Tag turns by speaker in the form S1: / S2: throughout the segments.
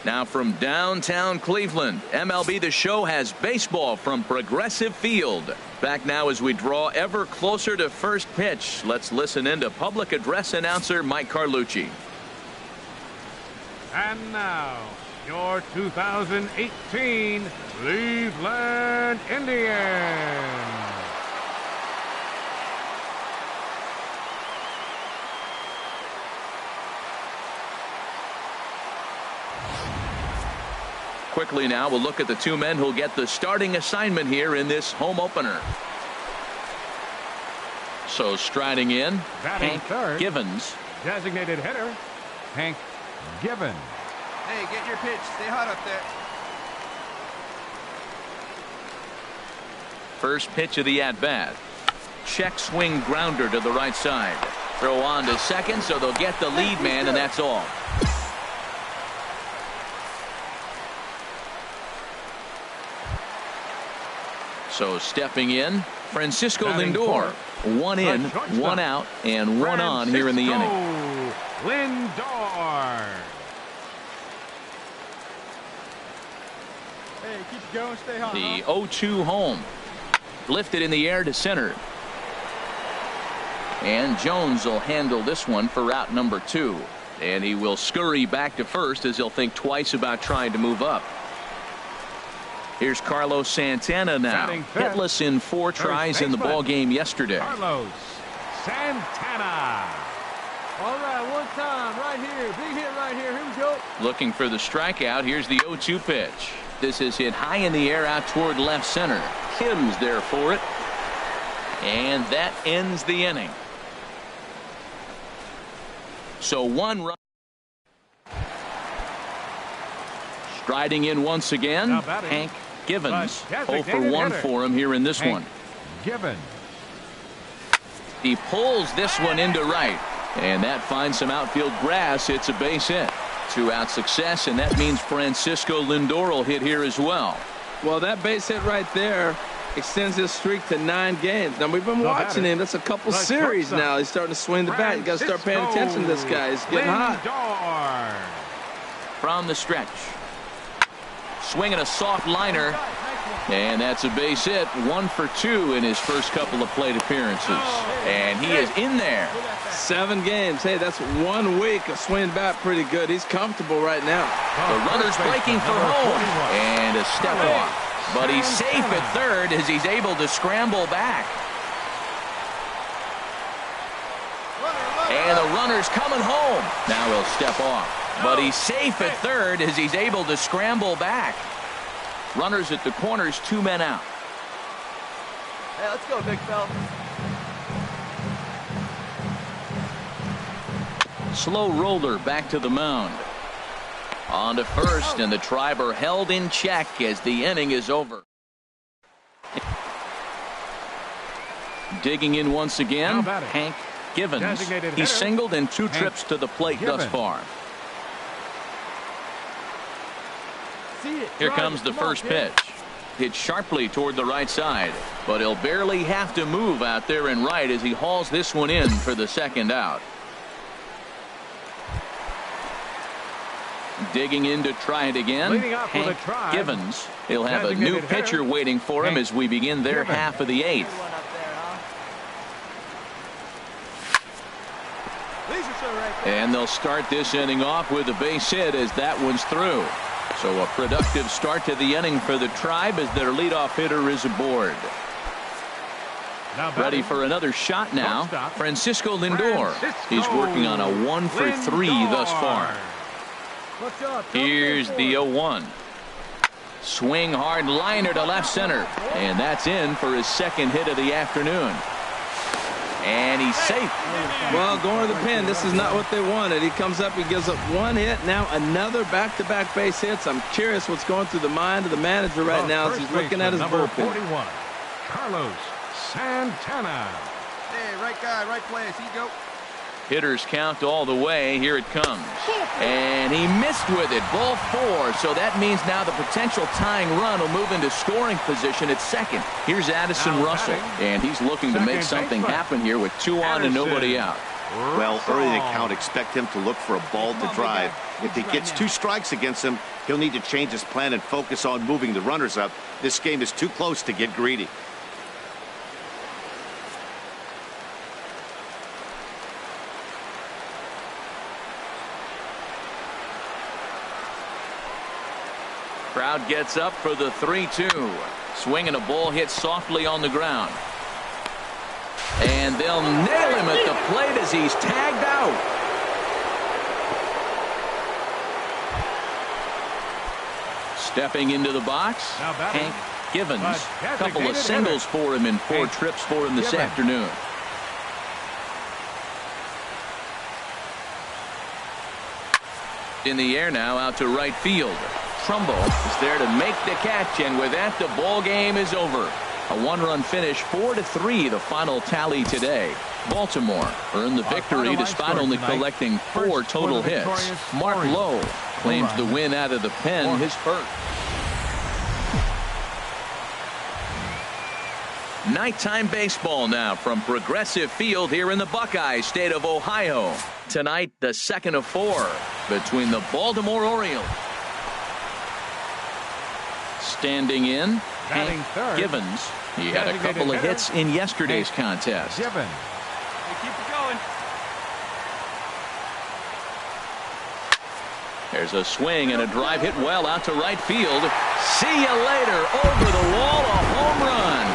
S1: Now from downtown Cleveland, MLB The Show has baseball from Progressive Field. Back now as we draw ever closer to first pitch. Let's listen in to public address announcer Mike Carlucci.
S2: And now, your 2018 Cleveland Indians.
S1: Quickly now, we'll look at the two men who'll get the starting assignment here in this home opener. So striding in,
S2: Batting
S1: Hank
S2: third,
S1: Givens.
S2: Designated hitter, Hank Givens.
S3: Hey, get your pitch. Stay hot up there.
S1: First pitch of the at-bat. Check swing grounder to the right side. Throw on to second, so they'll get the lead man, and that's all. So stepping in, Francisco Lindor. One in, one out, and one on here in the inning.
S2: Lindor.
S3: Hey, keep it going. Stay hot.
S1: The 0-2 home. Lifted in the air to center. And Jones will handle this one for out number 2. And he will scurry back to first as he'll think twice about trying to move up. Here's Carlos Santana now. Hitless in 4 tries in the ball game yesterday.
S2: Carlos Santana.
S3: All right, one time right here. Big hit right here. Here we go.
S1: Looking for the strikeout. Here's the 0-2 pitch. This is hit high in the air out toward left center. Kim's there for it. And that ends the inning. So 1 run. Striding in once again, Hank Givens. 0 for 1 for him here in this one.
S2: Givens.
S1: He pulls this one into right. And that finds some outfield grass. It's a base hit. 2-out success, and that means Francisco Lindor will hit here as well.
S4: Well, that base hit right there extends his streak to 9 games. Now, we've been watching him. That's a couple series now. He's starting to swing the bat. You got to start paying attention to this guy. He's getting hot.
S1: From the stretch. Swinging a soft liner. And that's a base hit. 1 for 2 in his first couple of plate appearances. And he is in there.
S4: 7 games. Hey, that's 1 week of swinging bat pretty good. He's comfortable right now.
S1: The runner's breaking for home. And a step off. But he's safe at third as he's able to scramble back. And the runner's coming home. Now he'll step off. But he's safe at third as he's able to scramble back. Runners at the corners, 2 men out.
S3: Hey, let's go, big fella.
S1: Slow roller back to the mound. On to first, and the Tribe are held in check as the inning is over. Digging in once again, Hank Givens. He's singled in 2 trips to the plate thus far. Here comes the first pitch. Hit sharply toward the right side, but he'll barely have to move out there in right as he hauls this one in for the 2nd out. Digging in to try it again, Hank Givens. He'll have a new pitcher waiting for him as we begin their half of the 8th. And they'll start this inning off with a base hit as that one's through. So a productive start to the inning for the Tribe as their leadoff hitter is aboard. Ready for another shot now, Francisco Lindor. He's working on a 1 for 3 thus far. Here's the 0-1. Swing hard liner to left center. And that's in for his 2nd hit of the afternoon. And he's safe.
S4: Well, going to the pen, this is not what they wanted. He comes up, he gives up 1 hit, now another back-to-back base hits. I'm curious what's going through the mind of the manager right now as he's looking at his bullpen.
S2: 41, Carlos Santana.
S3: Hey, right guy, right place. Here you go.
S1: Hitters count all the way. Here it comes. And he missed with it. Ball 4. So that means now the potential tying run will move into scoring position at second. Here's Addison Russell. And he's looking to make something happen here with 2 on and nobody out.
S5: Well, early in the count, expect him to look for a ball to drive. If he gets 2 strikes against him, he'll need to change his plan and focus on moving the runners up. This game is too close to get greedy.
S1: Crowd gets up for the 3-2. Swing and a ball hit softly on the ground. And they'll nail him at the plate as he's tagged out. Stepping into the box, Hank Givens. A couple of singles for him and 4 trips for him this afternoon. In the air now, out to right field. Trumbo is there to make the catch, and with that, the ball game is over. A 1-run finish, 4-3, the final tally today. Baltimore earned the victory despite only collecting 4 total hits. Mark Lowe claims the win out of the pen, his first. Nighttime baseball now from Progressive Field here in the Buckeye State of Ohio. Tonight, the second of 4 between the Baltimore Orioles. Standing in, Hank Givens. He had a couple of hits in yesterday's contest.
S2: Given.
S3: Keep it going.
S1: There's a swing and a drive hit well out to right field. See you later. Over the wall, a home run.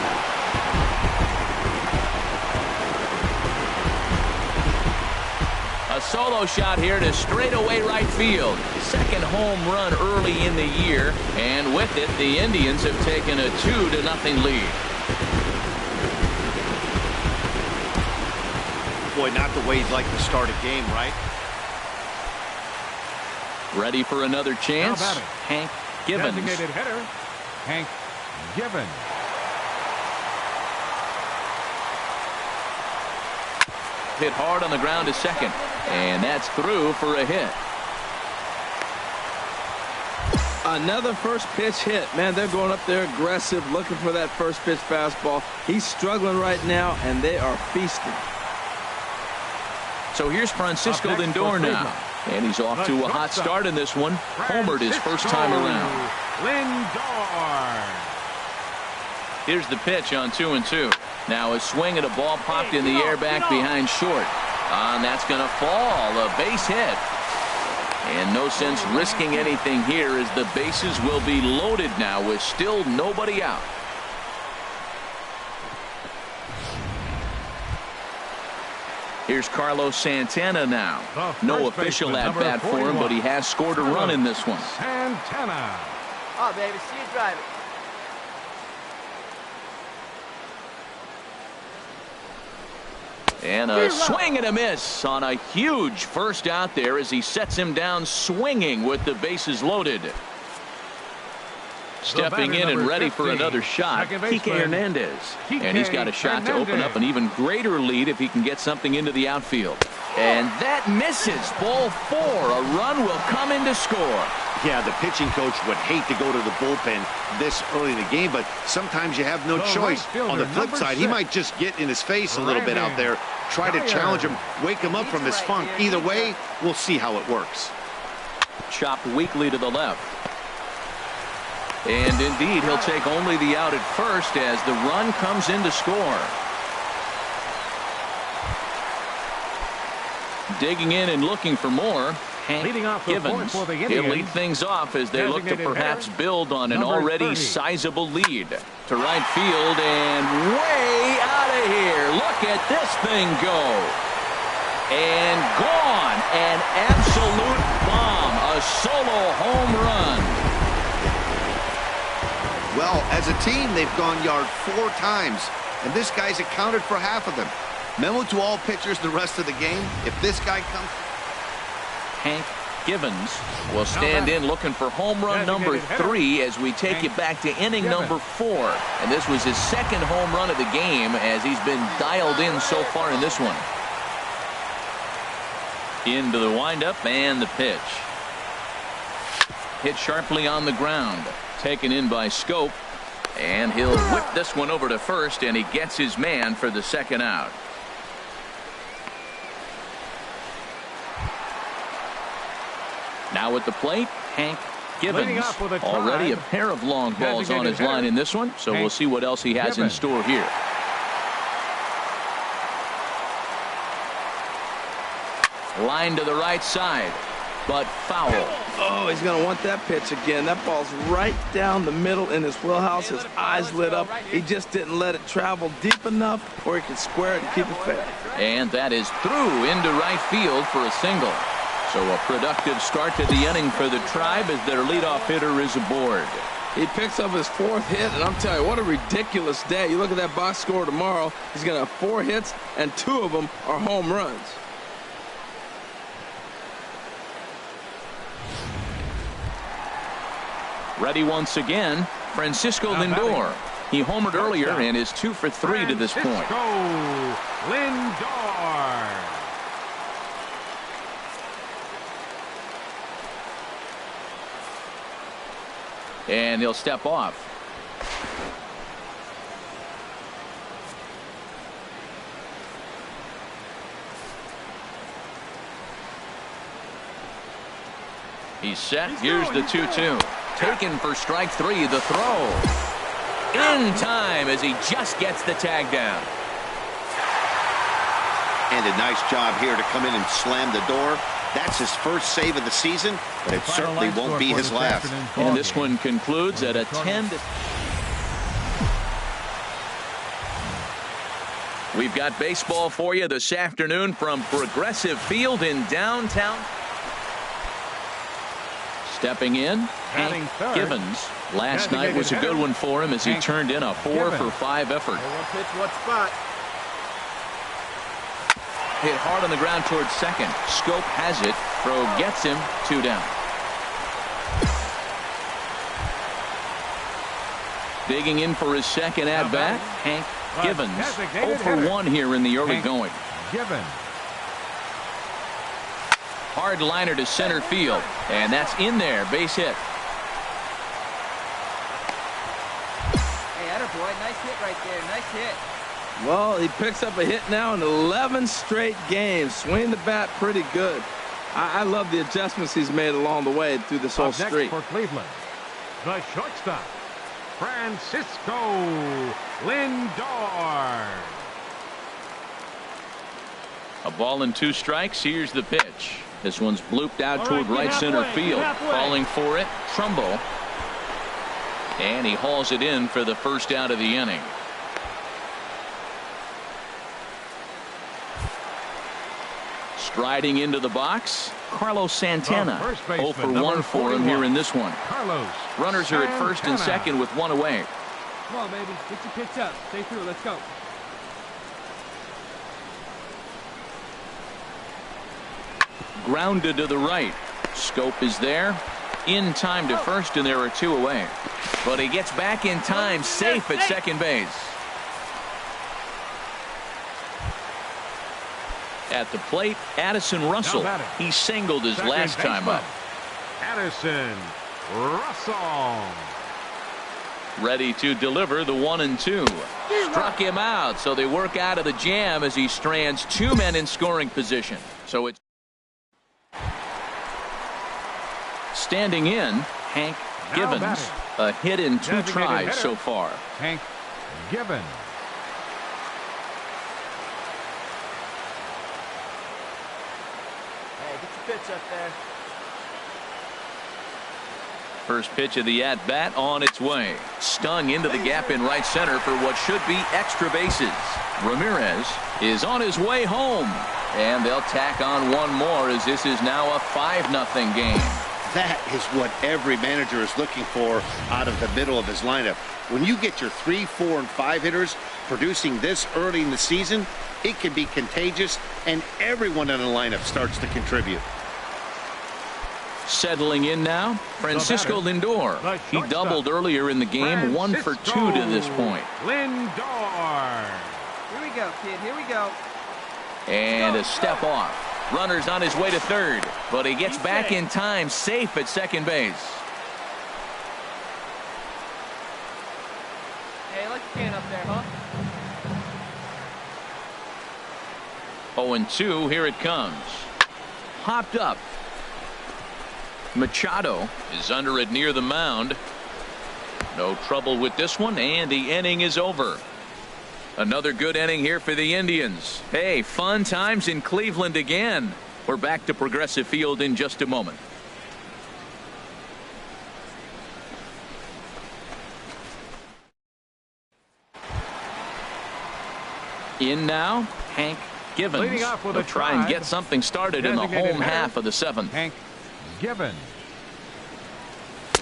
S1: A solo shot here to straightaway right field. Second home run early in the year, and with it, the Indians have taken a 2-0 lead.
S5: Boy, not the way he'd like to start a game, right?
S1: Ready for another chance? Hank Givens.
S2: Designated hitter, Hank Givens.
S1: Hit hard on the ground to second, and that's through for a hit.
S4: Another first pitch hit. Man, they're going up there aggressive, looking for that first pitch fastball. He's struggling right now, and they are feasting.
S1: So here's Francisco Lindor now, and he's off to a hot start in this one. Homered his first time around.
S2: Lindor.
S1: Here's the pitch on 2-2. Now a swing and a ball popped in the air back behind short. And that's going to fall. A base hit. And no sense risking anything here as the bases will be loaded now with still nobody out. Here's Carlos Santana now. No official at bat for him, but he has scored a run in this one.
S2: Santana.
S3: Oh, baby, see you drive it.
S1: And a swing and a miss on a huge first out there as he sets him down swinging with the bases loaded. Stepping in and ready for another shot, Kike Hernandez. And he's got a shot to open up an even greater lead if he can get something into the outfield. And that misses. Ball 4. A run will come in to score.
S5: Yeah, the pitching coach would hate to go to the bullpen this early in the game, but sometimes you have no choice. On the flip side, he might just get in his face a little bit out there, try to challenge him, wake him up from his funk. Either way, we'll see how it works.
S1: Chopped weakly to the left. And indeed, he'll take only the out at first as the run comes in to score. Digging in and looking for more. Hank Givens. He'll lead things off as they look to perhaps build on an already sizable lead. To right field and way out of here. Look at this thing go. And gone. An absolute bomb. A solo home run.
S5: Well, as a team, they've gone yard 4 times, and this guy's accounted for half of them. Memo to all pitchers the rest of the game. If this guy comes...
S1: Hank Givens will stand in looking for home run number 3 as we take you back to inning number 4. And this was his second home run of the game as he's been dialed in so far in this one. Into the windup and the pitch. Hit sharply on the ground. Taken in by Scope. And he'll whip this one over to first, and he gets his man for the second out. Now at the plate, Hank Givens. Already a pair of long balls on his line in this one, so we'll see what else he has in store here. Line to the right side, but foul.
S4: Oh, he's going to want that pitch again. That ball's right down the middle in his wheelhouse. His eyes lit up. He just didn't let it travel deep enough where he could square it and keep it fair.
S1: And that is through into right field for a single. So a productive start to the inning for the Tribe as their leadoff hitter is aboard.
S4: He picks up his 4th hit, and I'm telling you, what a ridiculous day. You look at that box score tomorrow, he's going to have 4 hits, and 2 of them are home runs.
S1: Ready once again, Francisco Lindor. He homered earlier and is 2 for 3 to this point.
S2: Lindor.
S1: And he'll step off. He's set. Here's the 2-2. Taken for strike 3. The throw. In time as he just gets the tag down.
S5: And a nice job here to come in and slam the door. That's his first save of the season, but it certainly won't be his last.
S1: And this one concludes at a 10. We've got baseball for you this afternoon from Progressive Field in downtown. Stepping in, Hank Givens. Last night was a good one for him as he turned in a 4 for 5 effort.
S3: One pitch, what spot?
S1: Hit hard on the ground towards second. Scope has it. Throw gets him. 2 down. Digging in for his second at bat, Hank Givens. 0 for 1 here in the early going.
S2: Givens.
S1: Hard liner to center field, and that's in there. Base hit.
S6: Hey, attaboy, nice hit right there. Nice hit.
S4: Well, he picks up a hit now in 11 straight games. Swing the bat pretty good. I love the adjustments he's made along the way through this whole streak.
S2: Next for Cleveland, the shortstop, Francisco Lindor.
S1: A ball and 2 strikes. Here's the pitch. This one's blooped out toward right center field. Falling for it, Trumbo. And he hauls it in for the first out of the inning. Striding into the box, Carlos Santana. 0 for 1 for him here in this one. Runners are at first and second with 1 away.
S3: Come on, baby. Get your pitch up. Stay through. Let's go.
S1: Grounded to the right. Scope is there. In time to first, and there are 2 away. But he gets back in time, safe at second base. At the plate, Addison Russell. He singled his last time up.
S2: Addison Russell.
S1: Ready to deliver the 1-2. Struck him out, so they work out of the jam as he strands 2 men in scoring position. So it's standing in, Hank Givens. A hit in 2 tries so far.
S2: Hank Givens.
S6: Hey, get your pitch up there.
S1: First pitch of the at-bat on its way. Stung into the gap in right center for what should be extra bases. Ramirez is on his way home. And they'll tack on 1 more as this is now a 5-0 game.
S5: That is what every manager is looking for out of the middle of his lineup. When you get your 3, 4, and 5 hitters producing this early in the season, it can be contagious, and everyone in the lineup starts to contribute.
S1: Settling in now, Francisco Lindor. He doubled earlier in the game, 1 for 2 to this point.
S2: Lindor.
S6: Here we go, kid. Here we go.
S1: And a step off. Runner's on his way to third, but he gets back in time, safe at second base.
S6: Hey, like your can up there, huh?
S1: 0-2, here it comes. Hopped up. Machado is under it near the mound. No trouble with this one, and the inning is over. Another good inning here for the Indians. Hey, fun times in Cleveland again. We're back to Progressive Field in just a moment. In now, Hank Givens will try and get something started in the home half of the seventh.
S2: Hank Givens.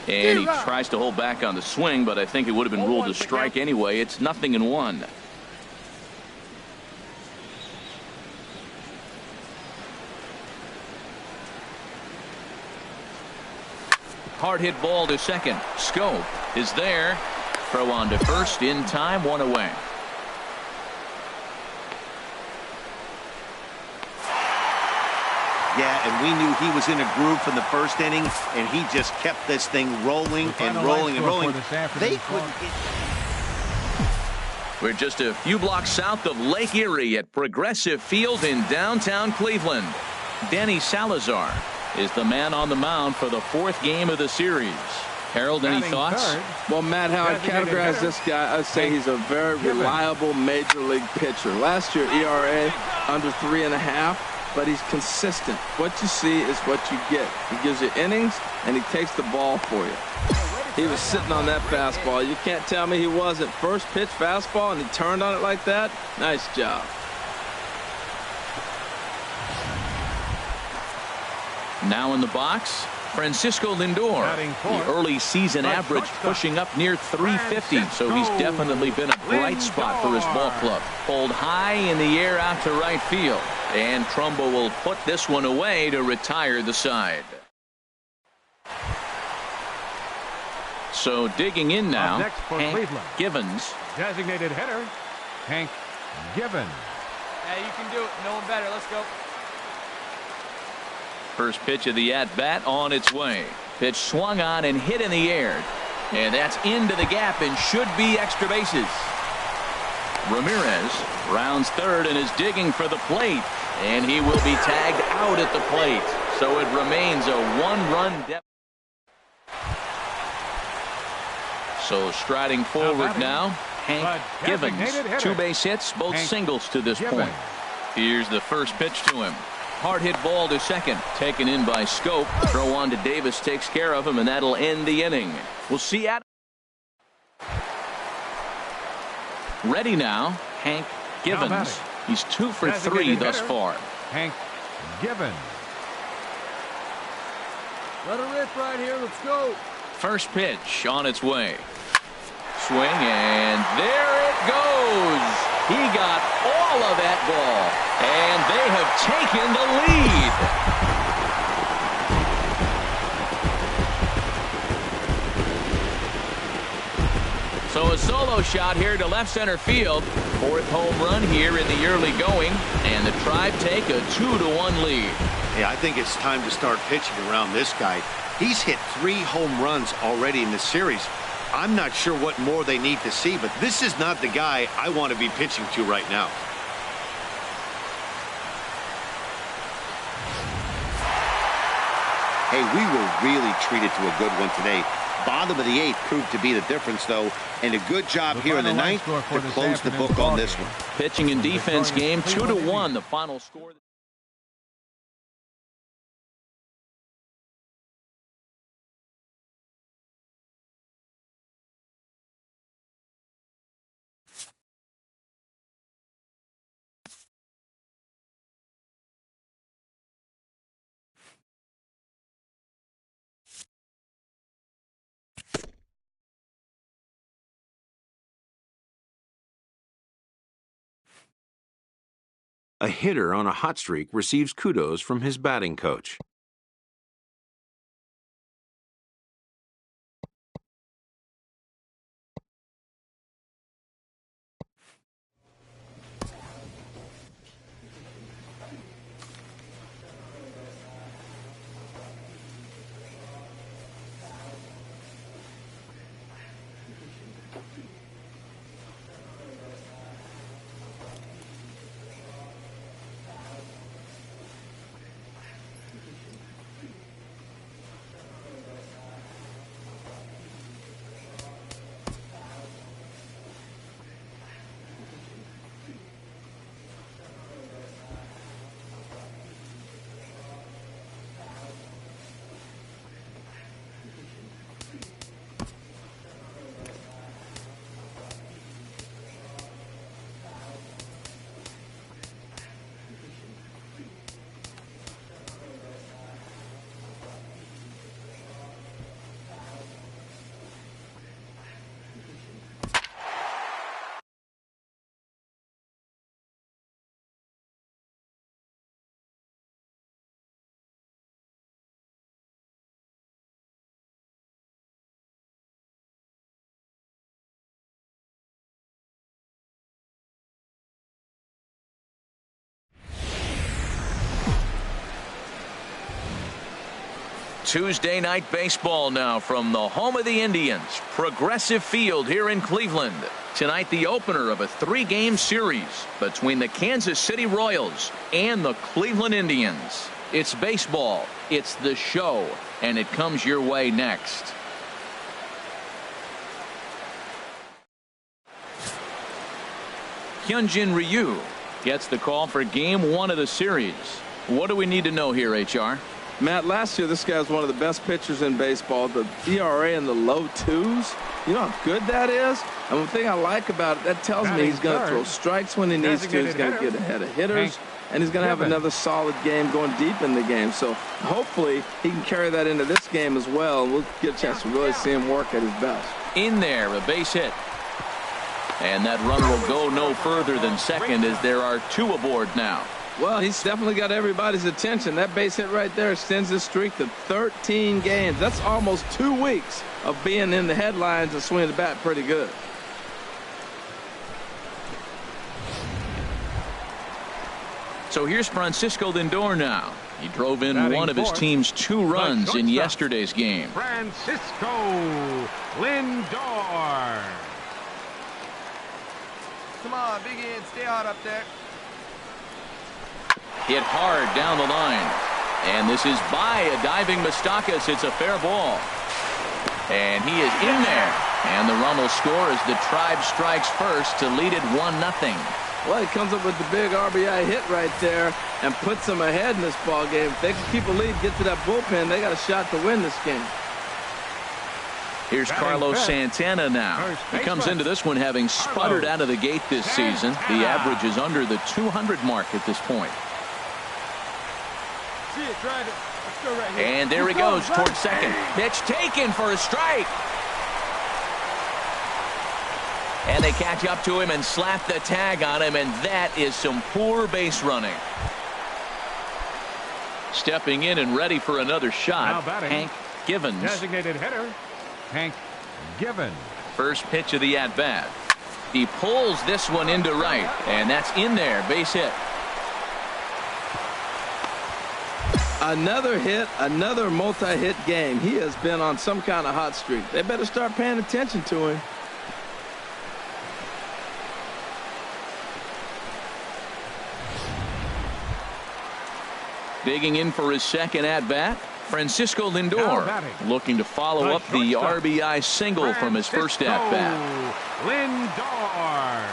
S1: And he tries to hold back on the swing, but I think it would have been ruled a strike anyway. It's 0-1. Hard hit ball to second. Schoop is there. Throw on to first in time, 1 away.
S5: Yeah, and we knew he was in a groove from the first inning, and he just kept this thing rolling and rolling and rolling. They couldn't get...
S1: We're just a few blocks south of Lake Erie at Progressive Field in downtown Cleveland. Danny Salazar is the man on the mound for the 4th game of the series. Harold, any thoughts?
S4: Well, Matt, how I categorize this guy, I'd say he's a very reliable major league pitcher. Last year, ERA under 3.5. But he's consistent. What you see is what you get. He gives you innings, and he takes the ball for you. He was sitting on that fastball. You can't tell me he wasn't. First pitch fastball, and he turned on it like that. Nice job.
S1: Now in the box, Francisco Lindor. The early season average pushing up near 350, so he's definitely been a bright spot for his ball club. Pulled high in the air out to right field. And Trumbo will put this one away to retire the side. So digging in now, Hank Givens.
S2: Designated hitter, Hank Givens.
S6: Yeah, you can do it. No one better. Let's go.
S1: First pitch of the at-bat on its way. Pitch swung on and hit in the air. And that's into the gap and should be extra bases. Ramirez rounds third and is digging for the plate. And he will be tagged out at the plate. So it remains a 1-run deficit. So striding forward now, Hank Givens. 2 base hits, both singles to this point. Here's the first pitch to him. Hard hit ball to second. Taken in by Schoop. Throw on to Davis takes care of him, and that'll end the inning. We'll see at. Ready now, Hank Givens. He's 2 for 3 thus far.
S2: Hank Givens.
S3: Let her rip right here. Let's go.
S1: First pitch on its way. Swing, and there it goes. He got all of that ball, and they have taken the lead. So a solo shot here to left center field. 4th home run here in the early going, and the Tribe take a 2-1 lead.
S5: Yeah, I think it's time to start pitching around this guy. He's hit 3 home runs already in this series. I'm not sure what more they need to see, but this is not the guy I want to be pitching to right now. Hey, we were really treated to a good one today. Bottom of the 8th proved to be the difference, though, and a good job here in the 9th to close the book on this one.
S1: Pitching and defense game, 2-1, the final score.
S7: A hitter on a hot streak receives kudos from his batting coach.
S1: Tuesday night baseball now from the home of the Indians, Progressive Field here in Cleveland. Tonight, the opener of a 3-game series between the Kansas City Royals and the Cleveland Indians. It's baseball, it's the show, and it comes your way next. Hyunjin Ryu gets the call for game 1 of the series. What do we need to know here, HR?
S4: Matt, last year this guy was one of the best pitchers in baseball. The ERA in the low 2s. You know how good that is? And one thing I like about it, that tells me he's going to throw strikes when he needs to. He's going to get ahead of hitters. And he's going to have another solid game going deep in the game. So hopefully he can carry that into this game as well. And we'll get a chance to really see him work at his best.
S1: In there, a base hit. And that runner will go no further than second as there are 2 aboard now.
S4: Well, he's definitely got everybody's attention. That base hit right there extends his streak to 13 games. That's almost 2 weeks of being in the headlines and swinging the bat pretty good.
S1: So here's Francisco Lindor now. He drove in one of his team's 2 runs in yesterday's game.
S2: Francisco Lindor.
S6: Come on, Big Ed, stay hot up there.
S1: Hit hard down the line. And this is by a diving Moustakas. It's a fair ball. And he is in there. And the run will score as the Tribe strikes first to lead it 1-0.
S4: Well, he comes up with the big RBI hit right there and puts them ahead in this ball game. If they can keep a lead, get to that bullpen, they got a shot to win this game.
S1: Here's Carlos Santana now. He comes into this one having sputtered out of the gate this season. The average is under the 200 mark at this point. And there he goes towards second. Pitch taken for a strike. And they catch up to him and slap the tag on him, and that is some poor base running. Stepping in and ready for another shot, Hank Givens.
S2: Designated hitter, Hank Givens.
S1: First pitch of the at-bat. He pulls this one into right, and that's in there, base hit.
S4: Another hit, another multi-hit game. He has been on some kind of hot streak. They better start paying attention to him.
S1: Digging in for his second at-bat, Francisco Lindor looking to follow up the RBI single from his first at-bat.
S2: Lindor.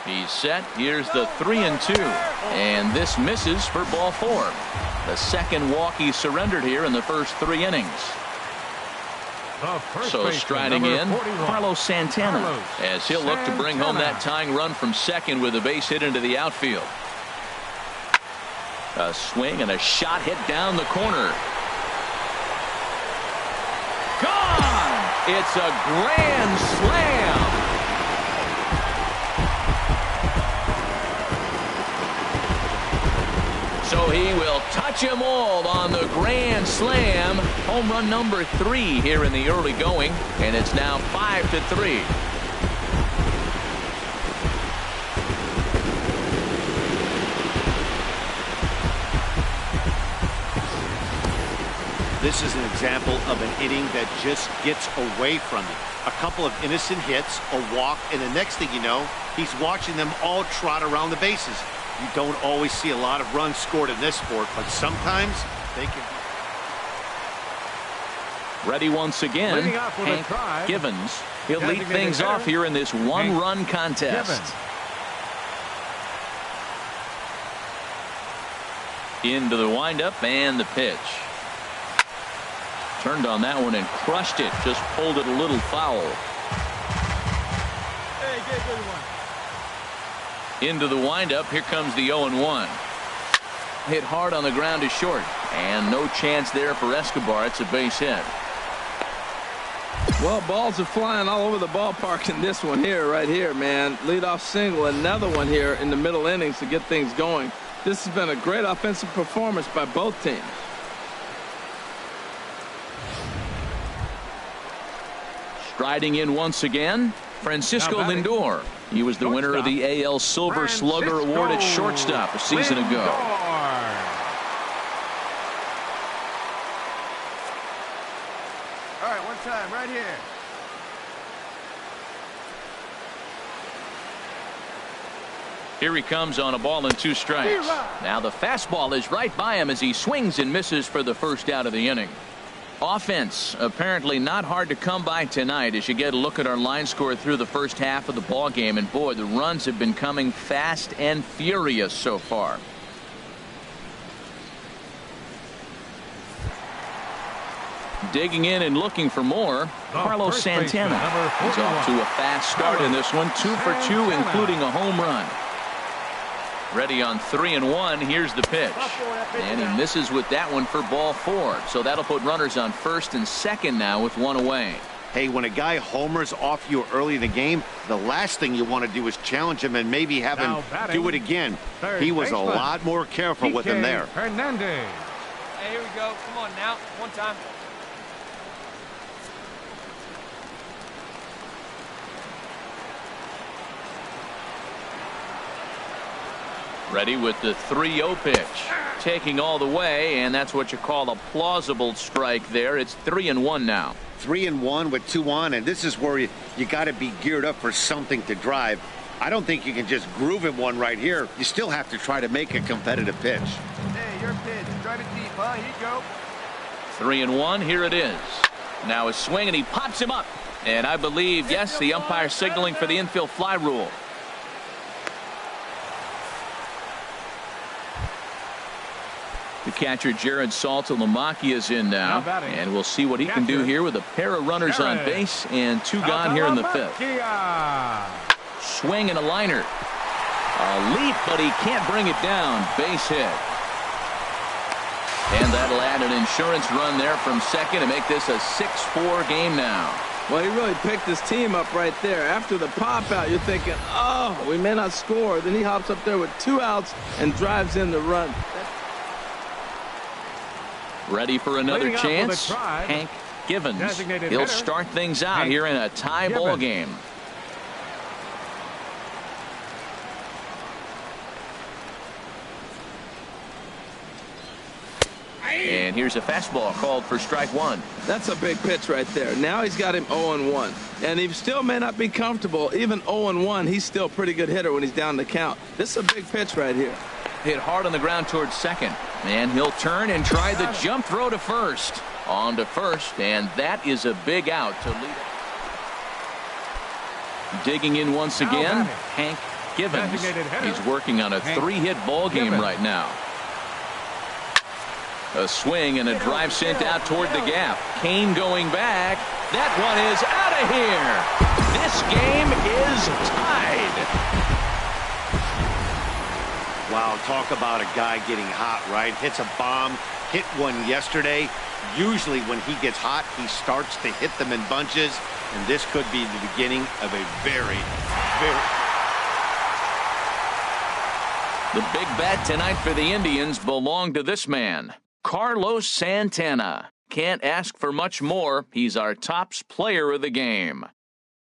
S1: He's set. Here's the 3-2. And this misses for ball 4. The second walk he surrendered here in the first 3 innings. So striding in, Carlos Santana, as he'll look to bring home that tying run from second with a base hit into the outfield. A swing and a shot hit down the corner. Gone! It's a grand slam. So he will touch them all on the grand slam. Home run number 3 here in the early going, and it's now 5-3.
S5: This is an example of an inning that just gets away from you. A couple of innocent hits, a walk, and the next thing you know, he's watching them all trot around the bases. You don't always see a lot of runs scored in this sport, but sometimes they can.
S1: Ready once again, Hank Givens. He'll lead things off here in this 1-run contest. Into the windup and the pitch. Turned on that one and crushed it. Just pulled it a little foul. Into the windup. Here comes the 0-1. Hit hard on the ground to short. And no chance there for Escobar. It's a base hit.
S4: Well, balls are flying all over the ballpark in this one here, right here, man. Leadoff single, another one here in the middle innings to get things going. This has been a great offensive performance by both teams.
S1: Striding in once again, Francisco Lindor. He was the winner of the AL Silver Slugger Award at shortstop a season ago. Here he comes on a ball and 2 strikes. Now the fastball is right by him as he swings and misses for the first out of the inning. Offense apparently not hard to come by tonight as you get a look at our line score through the first half of the ball game, and boy, the runs have been coming fast and furious so far. Digging in and looking for more, Carlos Santana. He's off to a fast start in this one, 2 for 2, including a home run. Ready on 3-1. Here's the pitch, and he misses with that one for ball 4. So that'll put runners on first and second now with 1 away.
S5: Hey, when a guy homers off you early in the game, the last thing you want to do is challenge him and maybe have him do it again. He was a lot more careful with him there.
S3: Hernandez.
S6: Hey, here we go. Come on now. One time.
S1: Ready with the 3-0 pitch. Taking all the way, and that's what you call a plausible strike there. It's 3-1 now.
S5: 3-1 with 2 on, and this is where you got to be geared up for something to drive. I don't think you can just groove him one right here. You still have to try to make a competitive pitch.
S6: Hey, your pitch. Drive it deep, huh? Here you go.
S1: 3-1. Here it is. Now a swing, and he pops him up. And I believe, yes, the umpire signaling for the infield fly rule. The catcher Jared Saltalamacchia is in now, and we'll see what he can do here with a pair of runners on base and 2 gone here in the 5th. Swing and a liner. A leap, but he can't bring it down. Base hit. And that'll add an insurance run there from second to make this a 6-4 game now.
S4: Well, he really picked his team up right there. After the pop out, you're thinking, oh, we may not score. Then he hops up there with 2 outs and drives in the run.
S1: Ready for another chance? Hank Givens. He'll start things out here in a tie ball game. And here's a fastball called for strike 1.
S4: That's a big pitch right there. Now he's got him 0-1. And he still may not be comfortable. Even 0-1, he's still a pretty good hitter when he's down the count. This is a big pitch right here.
S1: Hit hard on the ground towards second. And he'll turn and try the jump throw to first. On to first, and that is a big out to lead. Digging in once again, Hank Givens. He's working on a 3-hit ball game right now. A swing and a drive sent out toward the gap. Kane going back. That one is out of here. This game is tied.
S5: Wow, talk about a guy getting hot, right? Hits a bomb, hit one yesterday. Usually when he gets hot, he starts to hit them in bunches, and this could be the beginning of a very
S1: The big bet tonight for the Indians belonged to this man, Carlos Santana. Can't ask for much more. He's our tops player of the game.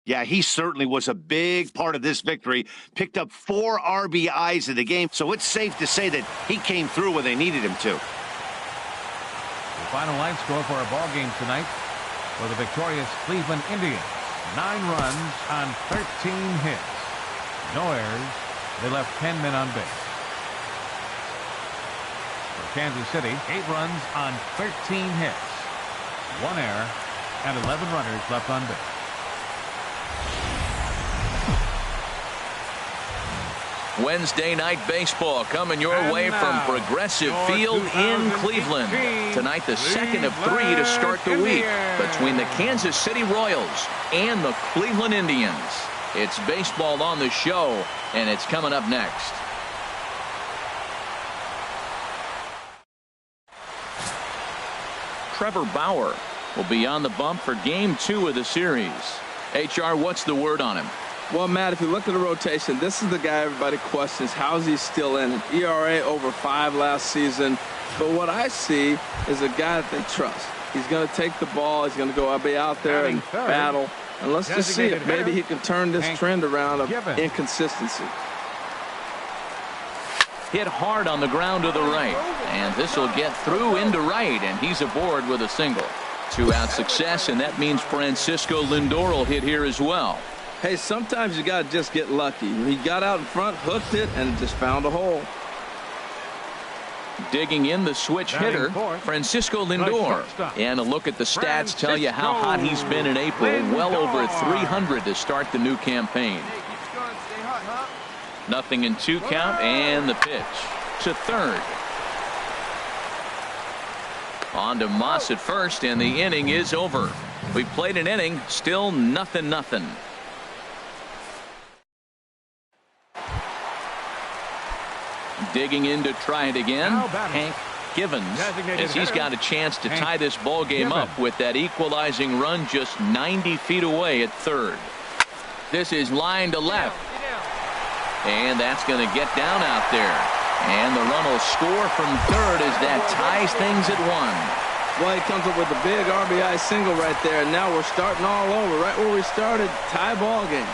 S5: Yeah, he certainly was a big part of this victory. Picked up 4 RBIs in the game, so it's safe to say that he came through when they needed him to.
S2: The final line score for our ball game tonight for the victorious Cleveland Indians. 9 runs on 13 hits. No errors. They left 10 men on base. For Kansas City, 8 runs on 13 hits. 1 error and 11 runners left on base.
S1: Wednesday night baseball coming your way from Progressive Field in Cleveland. Tonight, the second of 3 to start the week between the Kansas City Royals and the Cleveland Indians. It's baseball on the show, and it's coming up next. Trevor Bauer will be on the bump for Game 2 of the series. HR, what's the word on him?
S4: Well, Matt, if you look at the rotation, this is the guy everybody questions. How is he still in it? ERA over 5 last season. But what I see is a guy that they trust. He's going to take the ball. He's going to go be out there and battle. And let's just see if maybe he can turn this trend around of inconsistency.
S1: Hit hard on the ground to the right. And this will get through into right. And he's aboard with a single. 2-out success, and that means Francisco Lindor will hit here as well.
S4: Hey, sometimes you got to just get lucky. He got out in front, hooked it, and just found a hole.
S1: Digging in the switch hitter, Francisco Lindor. And a look at the stats tell you how hot he's been in April. Well over 300 to start the new campaign. Nothing in 2 count, and the pitch to third. On to Moss at first, and the inning is over. We played an inning, still 0-0. Digging in to try it again, Hank Givens, as he's got a chance to tie this ball game up with that equalizing run just 90 feet away at third. This is line to left, and that's going to get down out there. And the run will score from third as that ties things at 1.
S4: Well, he comes up with a big RBI single right there, and now we're starting all over, right where we started, tie ball game.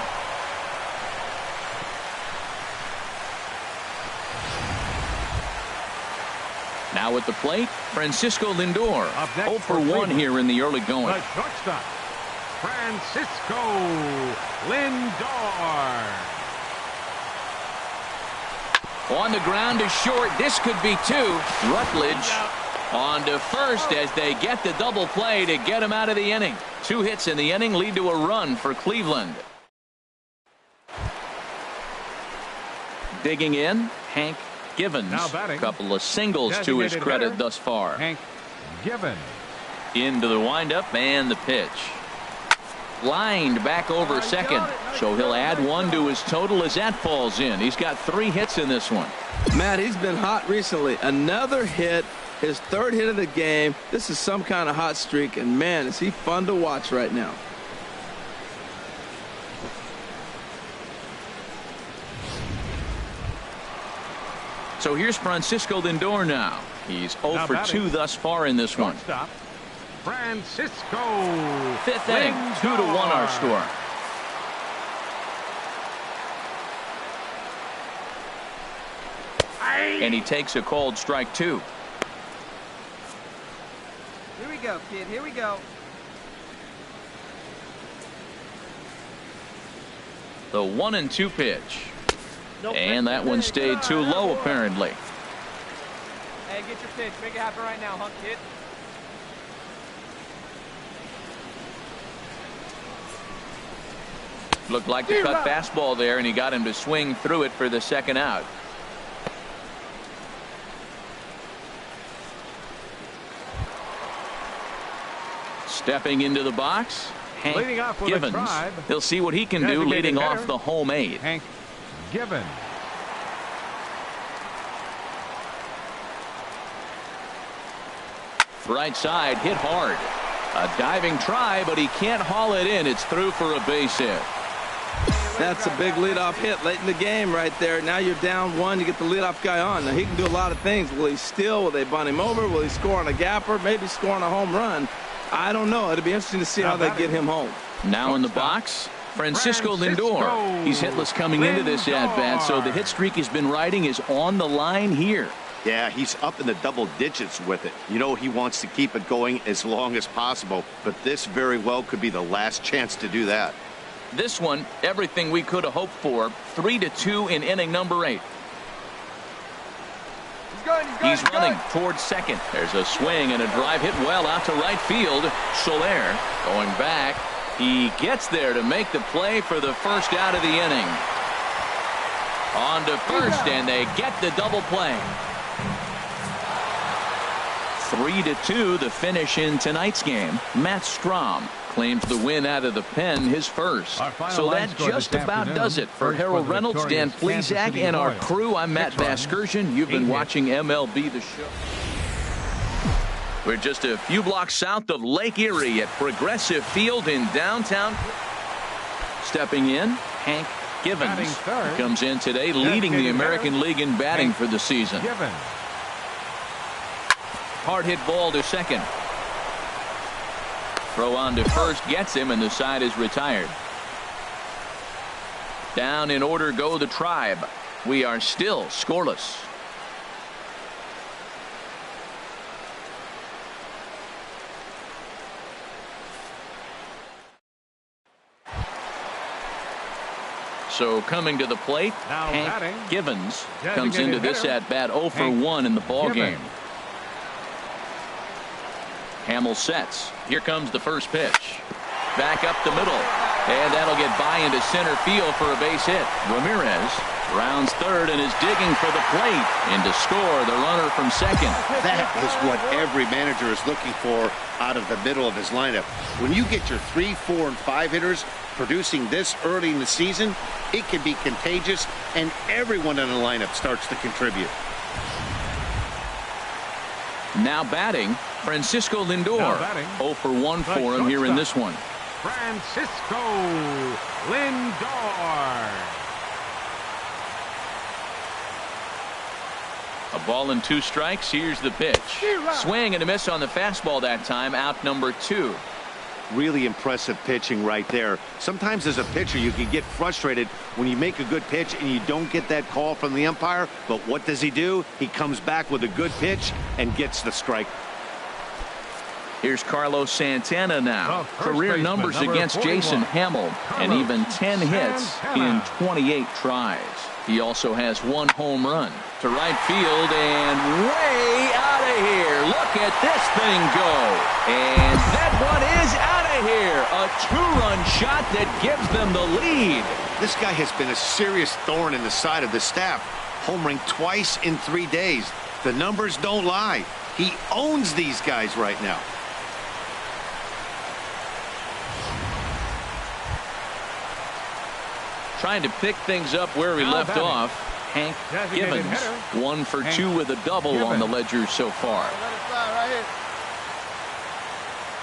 S1: Now at the plate, Francisco Lindor. 0 for 1 here in the early going.
S2: The shortstop, Francisco Lindor.
S1: On the ground to short. This could be 2. Rutledge on to first as they get the double play to get him out of the inning. 2 hits in the inning lead to a run for Cleveland. Digging in, Hank Givens. A couple of singles to his credit thus far.
S2: Hank Givens.
S1: Into the windup and the pitch. Lined back over second, so he'll add 1 to his total as that falls in. He's got 3 hits in this one.
S4: Matt, he's been hot recently. Another hit, his 3rd hit of the game. This is some kind of hot streak, and man, is he fun to watch right now.
S1: So here's Francisco Lindor now. He's 0 for 2 thus far in this one.
S2: Francisco.
S1: 5th inning, 2-1 our score. And he takes a called strike 2.
S6: Here we go, kid. Here we go.
S1: The 1-2 pitch. And that one stayed too low, apparently.
S6: Hey, get your pitch. Make it happen right now, hunk kid.
S1: Looked like the cut fastball there, and he got him to swing through it for the 2nd out. Stepping into the box, Hank Givens. He'll see what he can do leading off the home 8th.
S2: Hank Givens.
S1: Right side, hit hard. A diving try, but he can't haul it in. It's through for a base hit.
S4: That's a big leadoff hit late in the game right there. Now you're down 1. You get the leadoff guy on. Now he can do a lot of things. Will he steal? Will they bunt him over? Will he score on a gapper? Maybe score on a home run. I don't know. It'll be interesting to see how they get him home.
S1: Now in the box, Francisco Lindor. He's hitless coming into this at-bat, so the hit streak he's been riding is on the line here.
S5: Yeah, he's up in the double digits with it. You know he wants to keep it going as long as possible, but this very well could be the last chance to do that.
S1: This one, everything we could have hoped for. 3-2 in inning number 8. He's running towards second. There's a swing and a drive hit well out to right field. Soler going back. He gets there to make the play for the 1st out of the inning. On to first, and they get the double play. 3-2 the finish in tonight's game. Matt Strahm claims the win out of the pen, his first. So that just about does it for Harold Reynolds, Dan Plesac, and our crew. I'm Matt Vasgersian. You've been watching MLB The Show. We're just a few blocks south of Lake Erie at Progressive Field in downtown. Stepping in, Hank Givens comes in today, leading the American League in batting for the season. Hard hit ball to second. Throw on to first gets him, and the side is retired. Down in order go the Tribe. We are still scoreless. So coming to the plate,
S2: Now
S1: Hank
S2: batting,
S1: Givens comes
S2: designated
S1: into this
S2: hitter,
S1: at-bat 0 for
S2: Hank
S1: 1 in the ball
S2: Givens.
S1: game. Hamill sets. Here comes the first pitch. Back up the middle. And that'll get by into center field for a base hit. Ramirez rounds third and is digging for the plate. And to score, the runner from second.
S5: That is what every manager is looking for out of the middle of his lineup. When you get your 3, 4, and 5 hitters producing this early in the season, it can be contagious, and everyone in the lineup starts to contribute.
S1: Now batting, Francisco Lindor.
S2: Now batting,
S1: 0 for 1 for him here in this one.
S2: Francisco Lindor.
S1: A ball and 2 strikes. Here's the pitch. Swing and a miss on the fastball that time. Out number 2.
S5: Really impressive pitching right there. Sometimes as a pitcher you can get frustrated when you make a good pitch and you don't get that call from the umpire. But what does he do? He comes back with a good pitch and gets the strike.
S1: Here's Carlos Santana now. Career
S2: baseman,
S1: numbers
S2: number
S1: against
S2: 41.
S1: Jason Hamill and even 10 hits
S2: Santana.
S1: in 28 tries. He also has 1 home run to right field and way out of here. Look at this thing go. And that one is out of here. A 2-run shot that gives them the lead.
S5: This guy has been a serious thorn in the side of the staff. Homering twice in 3 days. The numbers don't lie. He owns these guys right now.
S1: Trying to pick things up where we left off. Hank
S2: Designated
S1: Givens,
S2: hitter,
S1: 1 for
S2: Hank
S1: 2 with a double on the
S2: Givens.
S1: ledger so far.
S3: Let it fly right here.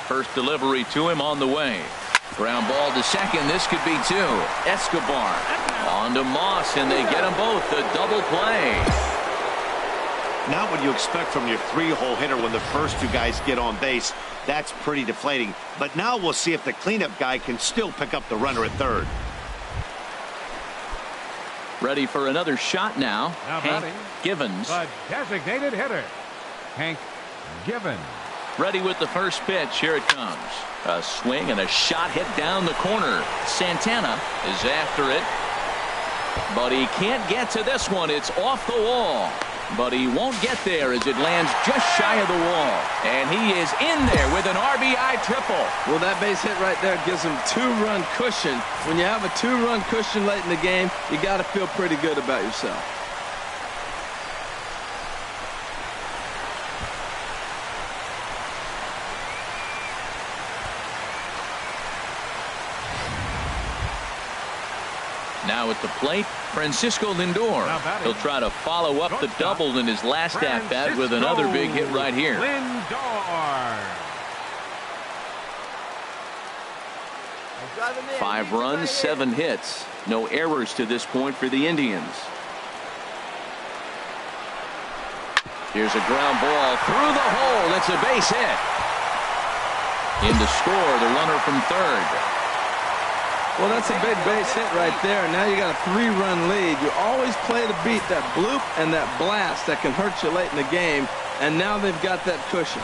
S1: First delivery to him on the way. Ground ball to second. This could be 2. Escobar on to Moss, and they get them both. A double play.
S5: Not what you expect from your 3-hole hitter when the first 2 guys get on base. That's pretty deflating. But now we'll see if the cleanup guy can still pick up the runner at third.
S1: Ready for another shot now.
S2: Now
S1: Hank
S2: batting,
S1: Givens.
S2: the designated hitter, Hank Givens.
S1: Ready with the first pitch. Here it comes. A swing and a shot hit down the corner. Santana is after it. But he can't get to this one. It's off the wall. But he won't get there as it lands just shy of the wall. And he is in there with an RBI triple.
S4: Well, that base hit right there gives him 2-run cushion. When you have a 2-run cushion late in the game, you got to feel pretty good about yourself.
S1: Now at the plate, Francisco Lindor. He'll try to follow up the double in his last at-bat with another big hit right here.
S2: Lindor.
S1: 5 runs, 7 hits. No errors to this point for the Indians. Here's a ground ball through the hole. It's a base hit. In to score, the runner from third.
S4: Well, that's a big base hit right there. Now you got a 3-run lead. You always play to beat that bloop and that blast that can hurt you late in the game. And now they've got that cushion.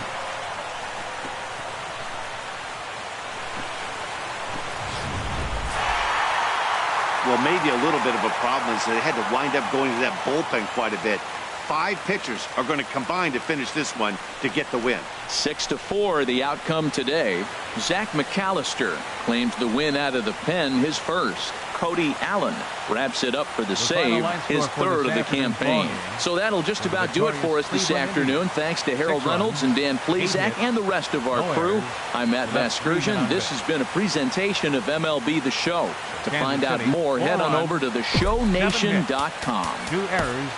S5: Well, maybe a little bit of a problem is they had to wind up going to that bullpen quite a bit. 5 pitchers are going to combine to finish this one to get the win.
S1: 6-4 the outcome today. Zach McAllister claims the win out of the pen, his first. Cody Allen wraps it up for the save, his third of the campaign. So that'll just about do it for us this afternoon. Thanks to Harold Reynolds and Dan Plesac and the rest of our crew. I'm Matt Vasgersian. This has been a presentation of MLB The Show. To find out more, head on over to theshownation.com.
S2: 2 errors.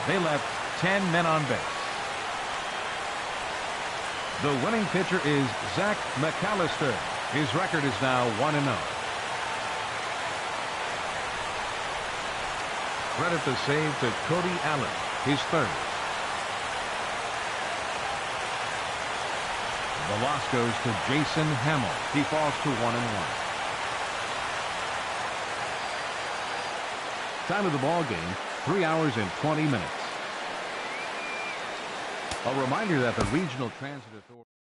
S2: They left 10 men on base. The winning pitcher is Zach McAllister. His record is now 1-0. Credit the save to Cody Allen, his third. The loss goes to Jason Hamill. He falls to 1-1. Time of the ball game, 3 hours and 20 minutes. A reminder that the Regional Transit Authority